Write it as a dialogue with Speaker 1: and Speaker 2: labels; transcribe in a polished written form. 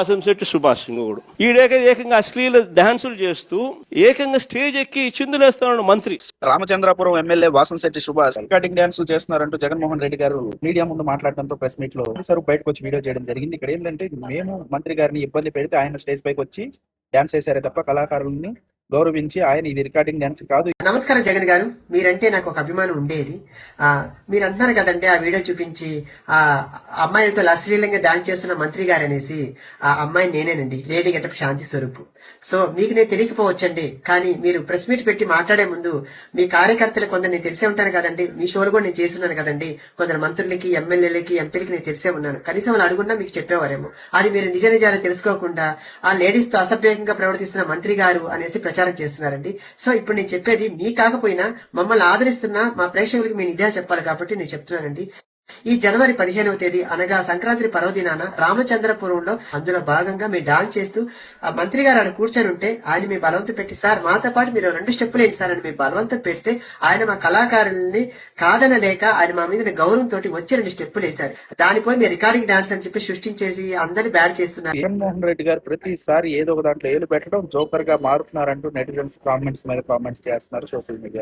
Speaker 1: వాసంశెట్టి సుభాష్ ఇంకొకడు ఏకంగా అశ్లీల డాన్సులు చేస్తూ ఏకంగా స్టేజ్ ఎక్కి చిందులేస్తున్నాడు మంత్రి.
Speaker 2: Ramachandrapuram MLA Vasamsetti Subhash recording dance చేస్తున్నారంటూ జగన్మోహన్ రెడ్డి గారు మీడియా ముందు మాట్లాడడంతో ప్రెస్ మీట్ లో బయటకు వచ్చి వీడియో చేయడం జరిగింది. ఇక్కడ ఏంటంటే మేము మంత్రి గారిని ఇబ్బంది పెడితే ఆయన స్టేజ్ పైకి వచ్చి డాన్స్ చేశారే తప్ప కళాకారుల్ని గౌరవించి ఆయన ఇది రికార్డింగ్ డాన్స్ కాదు.
Speaker 3: నమస్కారం జగన్ గారు, మీరంటే నాకు ఒక అభిమానం ఉండేది. మీరు అంటున్నారు కదండి ఆ వీడియో చూపించి ఆ అమ్మాయిలతో అశ్లీలంగా డాన్స్ చేస్తున్న మంత్రి గారు అనేసి. ఆ అమ్మాయి నేనేనండి, లేడీ గెటప్ శాంతి స్వరూప్. సో మీకు నేను తెలియకపోవచ్చండి, కానీ మీరు ప్రెస్ మీట్ పెట్టి మాట్లాడే ముందు మీ కార్యకర్తలు కొందరు నేను తెలిసే ఉంటాను కదండి, మీ షోలు కూడా నేను చేస్తున్నాను కదండి, కొందరు మంత్రులకి ఎమ్మెల్యేలకి ఎంపీలకి నేను తెలిసే ఉన్నాను. కనీసం వాళ్ళు అడుగున్నా మీకు చెప్పేవారేమో. అది మీరు నిజ నిజాలు తెలుసుకోకుండా ఆ లేడీస్ తో అసభ్యంగా ప్రవర్తిస్తున్న మంత్రి గారు అనేసి ప్రచారం చేస్తున్నారండి. సో ఇప్పుడు నేను చెప్పేది మీ కాకపోయినా మమ్మల్ని ఆదరిస్తున్న మా ప్రేక్షకులకి మీ నిజాలు చెప్పాలి కాబట్టి నేను చెప్తున్నానండి. ఈ జనవరి 15వ తేదీ అనగా సంక్రాంతి పర్వదినాన రామచంద్రపురంలో అందులో భాగంగా మీరు డాన్స్ చేస్తూ ఆ మంత్రి గారు ఆడ కూర్చొని ఉంటే ఆయన మీ బలవంతం పెట్టి, సార్ మాతో పాటు మీరు 2 స్టెప్పులు ఏంటి సార్ అని మీ బలవంతం పెడితే ఆయన మా కళాకారుల్ని కాదనలేక ఆయన మా మీద గౌరవంతో వచ్చి 2 స్టెప్పులు వేశారు. దానిపై మీరు రికార్డింగ్ డాన్స్ అని చెప్పి సృష్టించేసి అందరినీ బ్యాడ్ చేస్తున్నారు.
Speaker 2: జగన్మోహన్ రెడ్డి గారు ప్రతిసారి ఏదో ఒక దాంట్లో ఏలు పెట్టడం, జోకర్ గా మారుతున్నారంటూ నెటిజన్స్ కామెంట్స్ మీద కామెంట్స్ చేస్తున్నారు సోషల్ మీడియా.